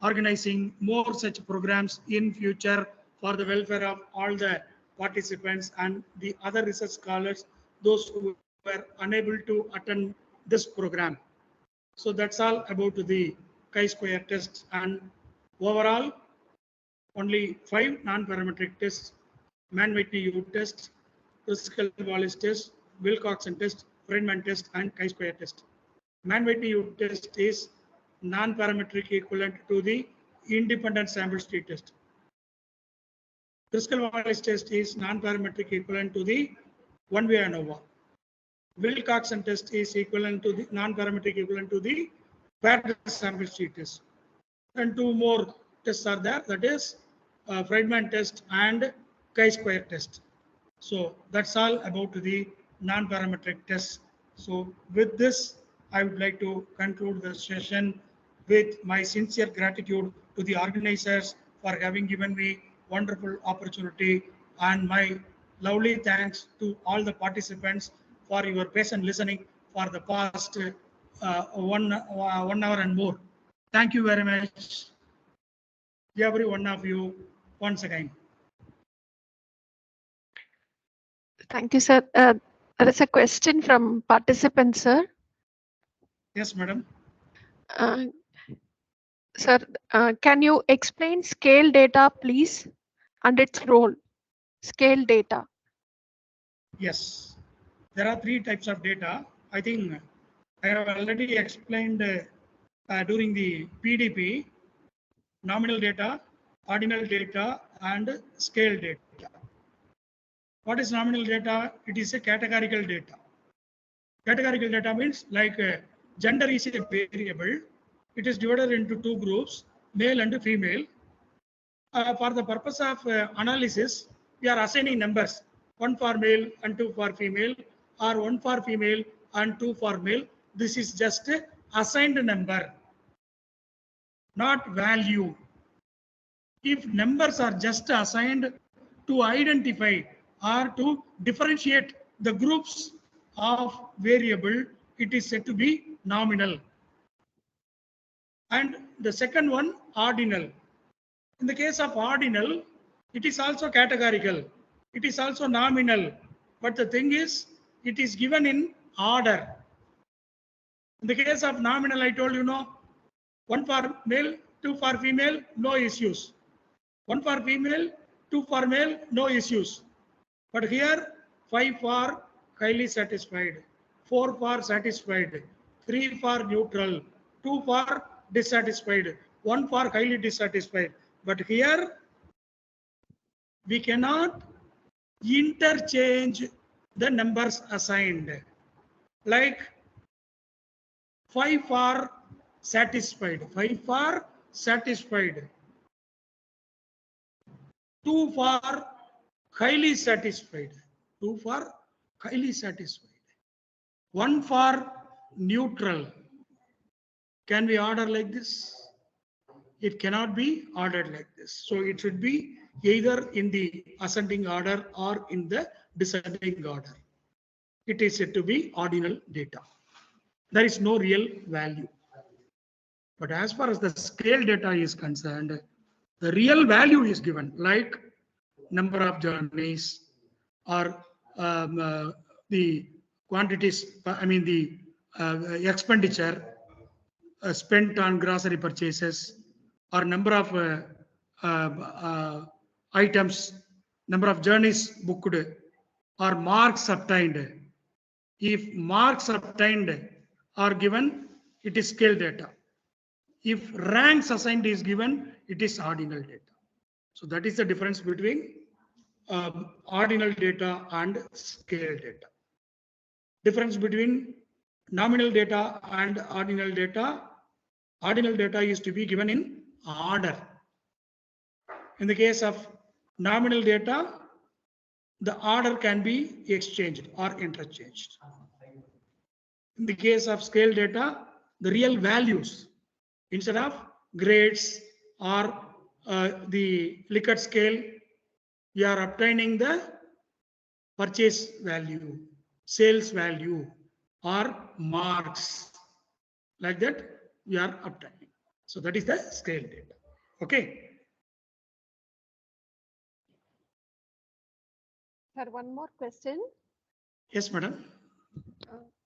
organizing more such programs in future for the welfare of all the participants and the other research scholars, those who were unable to attend this program. So that's all about the chi-square test, and overall only 5 non-parametric tests: Mann-Whitney test, Driscoll-Wallace test, Wilcoxon test, Friedman test, and chi-square test. Mann-Whitney test is non-parametric equivalent to the independent sample street test. Driscoll-Wallace test is non-parametric equivalent to the one-way ANOVA. Wilcoxon test is equivalent to the non-parametric equivalent to the paired sample street test. And two more tests are there, that is Friedman test and chi-square test. So that's all about the non-parametric tests. So with this, I would like to conclude the session with my sincere gratitude to the organizers for having given me wonderful opportunity, and my lovely thanks to all the participants for your patient listening for the past 1 hour and more. Thank you very much, every one of you, once again. Thank you, sir. There is a question from participant, sir. Yes, madam. Sir, can you explain scale data, please, and its role? Scale data. Yes, there are three types of data. I think I have already explained during the PDP: nominal data, ordinal data, and scale data. What is nominal data? It is a categorical data. Categorical data means like gender is a variable. It is divided into two groups, male and female. For the purpose of analysis, we are assigning numbers, one for male and two for female, or one for female and two for male. This is just a assigned number, not value. If numbers are just assigned to identify or to differentiate the groups of variable, it is said to be nominal. And the second one, ordinal. In the case of ordinal, it is also categorical. It is also nominal. But the thing is, it is given in order. In the case of nominal, I told you, no, one for male, two for female, no issues. One for female, two for male, no issues. But here, 5 for highly satisfied, 4 for satisfied, 3 for neutral, 2 for dissatisfied, 1 for highly dissatisfied. But here, we cannot interchange the numbers assigned. Like 5 for satisfied, 5 for satisfied, 2 for highly satisfied, 2 for highly satisfied, 1 for neutral. Can we order like this? It cannot be ordered like this. So it should be either in the ascending order or in the descending order. It is said to be ordinal data. There is no real value. But as far as the scale data is concerned, the real value is given, like number of journeys or the quantities, the expenditure spent on grocery purchases, or number of items, number of journeys booked, or marks obtained. If marks obtained are given, it is scale data. If ranks assigned is given, it is ordinal data. So that is the difference between ordinal data and scale data. Difference between nominal data and ordinal data. Ordinal data is to be given in order. In the case of nominal data, the order can be exchanged or interchanged. In the case of scale data, the real values, instead of grades or the Likert scale, we are obtaining the purchase value, sales value, or marks. Like that, we are obtaining. So that is the scale data. Okay. Sir, one more question. Yes, madam.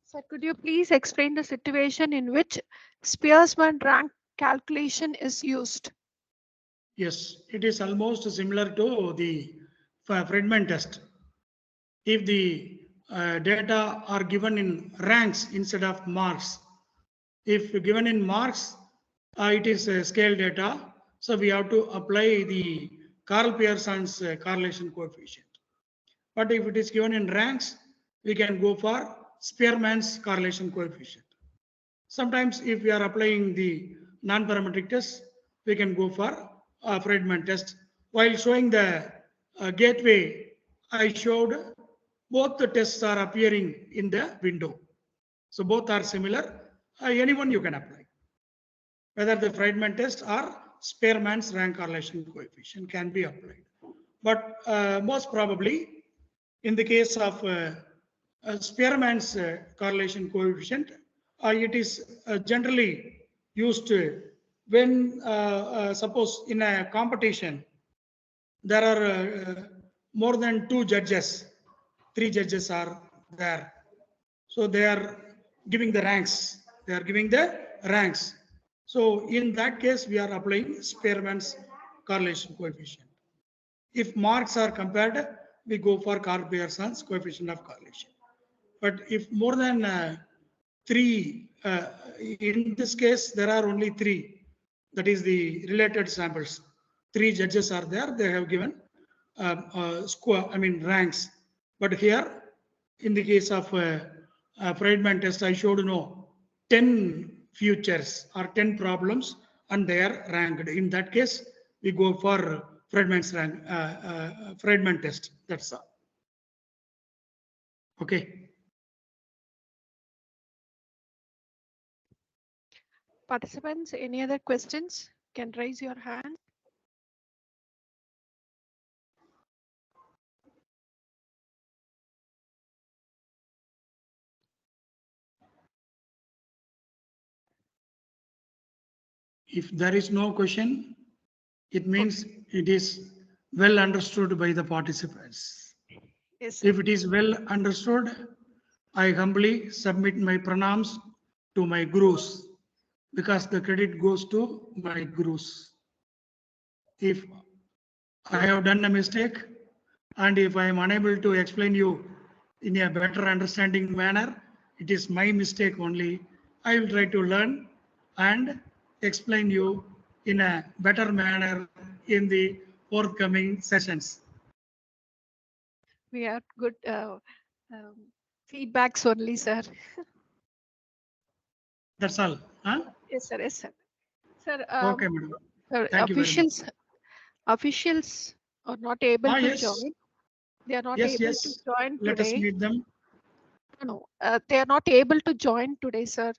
Sir, could you please explain the situation in which Spearman rank calculation is used? Yes, it is almost similar to the Friedman test. If the data are given in ranks instead of marks, if given in marks, it is scale data. So we have to apply the Karl Pearson's correlation coefficient. But if it is given in ranks, we can go for Spearman's correlation coefficient. Sometimes if we are applying the non-parametric test, we can go for Friedman test. While showing the gateway, I showed both the tests are appearing in the window. So both are similar. Anyone you can apply. Whether the Friedman test or Spearman's rank correlation coefficient can be applied. But most probably, in the case of Spearman's correlation coefficient, it is generally used when, suppose in a competition, there are more than 2 judges, 3 judges are there. So they are giving the ranks. They are giving the ranks. So in that case, we are applying Spearman's correlation coefficient. If marks are compared, we go for Karl Pearson's coefficient of correlation. But if more than 3, in this case, there are only 3. That is the related samples. 3 judges are there. They have given ranks. But here, in the case of Friedman test, I showed 10 futures or 10 problems, and they are ranked. In that case, we go for Friedman's rank, Friedman test. That's all. Okay. Participants, any other questions? Can raise your hand. If there is no question, it means it is well understood by the participants. Yes, sir. If it is well understood, I humbly submit my pranams to my gurus, because the credit goes to my gurus. If I have done a mistake, and if I am unable to explain you in a better understanding manner, it is my mistake only. I will try to learn and explain you in a better manner in the forthcoming sessions. We are good feedbacks only, sir. That's all. Huh? Yes, sir. Yes, sir. Sir, Okay, madam. sir, Thank you very much. officials are not able to Yes. join. They are not Yes, able yes. to join Let us today. meet them. No, they are not able to join today, sir.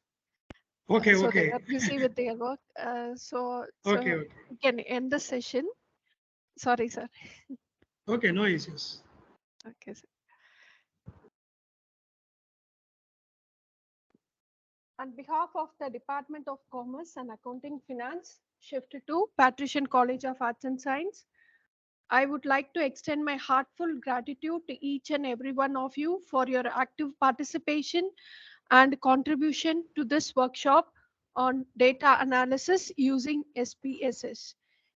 Okay, So okay. they are busy with their work. So Okay, okay. we can end the session. Sorry, sir. Okay, no issues. Okay, sir. On behalf of the Department of Commerce and Accounting Finance, shifted to Patrician College of Arts and Science, I would like to extend my heartfelt gratitude to each and every one of you for your active participation and contribution to this workshop on data analysis using SPSS.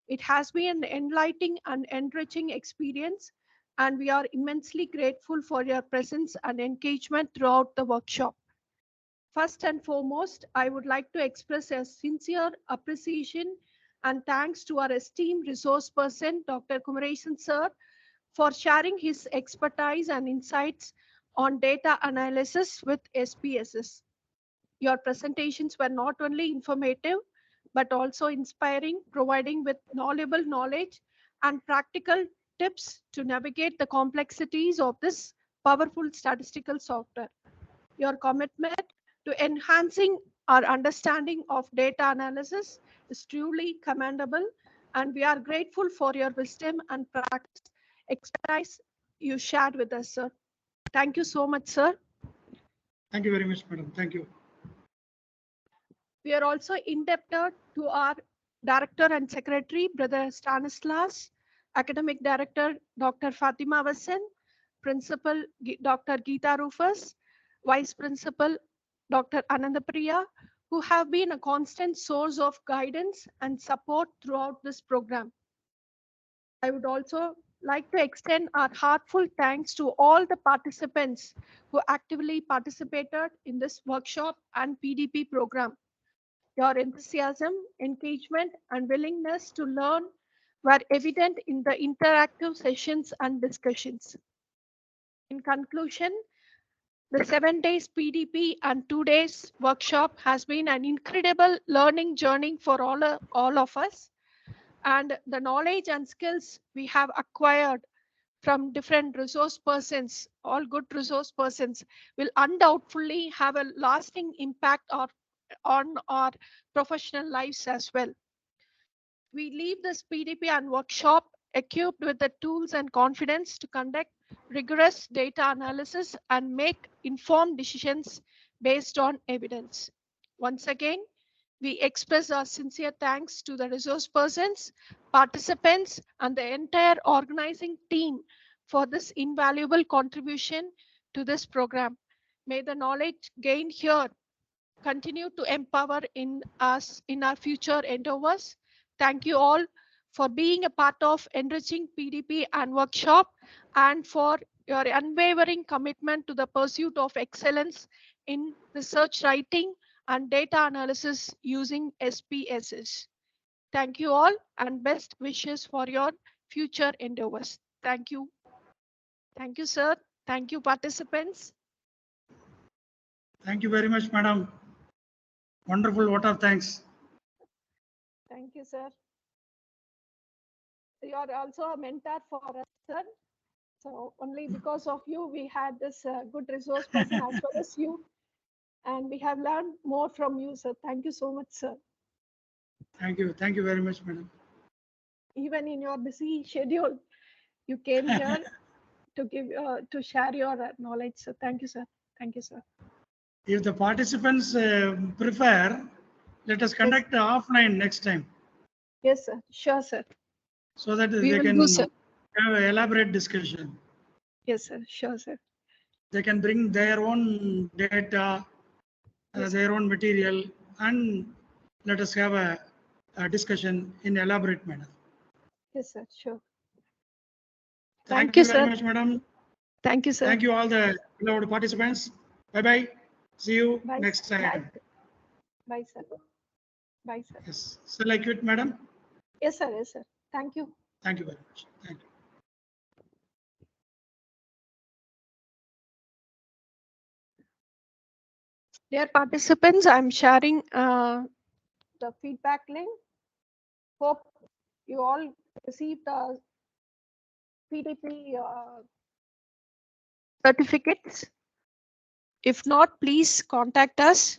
It has been an enlightening and enriching experience, and we are immensely grateful for your presence and engagement throughout the workshop. First and foremost, I would like to express a sincere appreciation and thanks to our esteemed resource person, Dr. Kumaresan sir, for sharing his expertise and insights on data analysis with SPSS. Your presentations were not only informative, but also inspiring, providing with knowledgeable knowledge and practical tips to navigate the complexities of this powerful statistical software. Your commitment to enhancing our understanding of data analysis is truly commendable, and we are grateful for your wisdom and practice expertise you shared with us, sir. Thank you so much, sir. Thank you very much, madam. Thank you. We are also indebted to our Director and Secretary, Brother Stanislas, Academic Director, Dr. Fatima Vassan, Principal Dr. Geeta Rufus, Vice Principal Dr. Anandapriya, who have been a constant source of guidance and support throughout this program. I would also like to extend our heartfelt thanks to all the participants who actively participated in this workshop and PDP program. Your enthusiasm, engagement, and willingness to learn were evident in the interactive sessions and discussions. In conclusion, the 7 days PDP and 2 days workshop has been an incredible learning journey for all of us. And the knowledge and skills we have acquired from different resource persons, all good resource persons, will undoubtedly have a lasting impact on our professional lives as well. We leave this PDP and workshop equipped with the tools and confidence to conduct rigorous data analysis and make informed decisions based on evidence. Once again, we express our sincere thanks to the resource persons, participants, and the entire organizing team for this invaluable contribution to this program. May the knowledge gained here continue to empower in us in our future endeavors. Thank you all for being a part of enriching PDP and workshop and for your unwavering commitment to the pursuit of excellence in research writing and data analysis using SPSS. Thank you all and best wishes for your future endeavors. Thank you. Thank you, sir. Thank you, participants. Thank you very much, madam. Wonderful vote of thanks. Thank you, sir. You are also a mentor for us, sir. So only because of you, we had this good resource person as well as you. And we have learned more from you, sir. Thank you so much, sir. Thank you. Thank you very much, madam. Even in your busy schedule, you came here to give to share your knowledge. So thank you, sir. Thank you, sir. If the participants prefer, let us conduct offline next time Yes, sir. Sure, sir. so that We they will can do, sir. have an elaborate discussion. Yes, sir. Sure, sir. They can bring their own data, Yes, their own material, and let us have a discussion in elaborate manner. Yes, sir. Sure. Thank you, you very sir. much, madam. Thank you, sir. Thank you all the beloved participants. Bye-bye. See you Bye, next sir. time. Bye, sir. Bye, sir. Yes. Shall I quit, madam? Yes, sir. Yes, sir. Thank you. Thank you very much. Thank you. Dear participants, I'm sharing the feedback link. Hope you all received the PDP certificates. If not, please contact us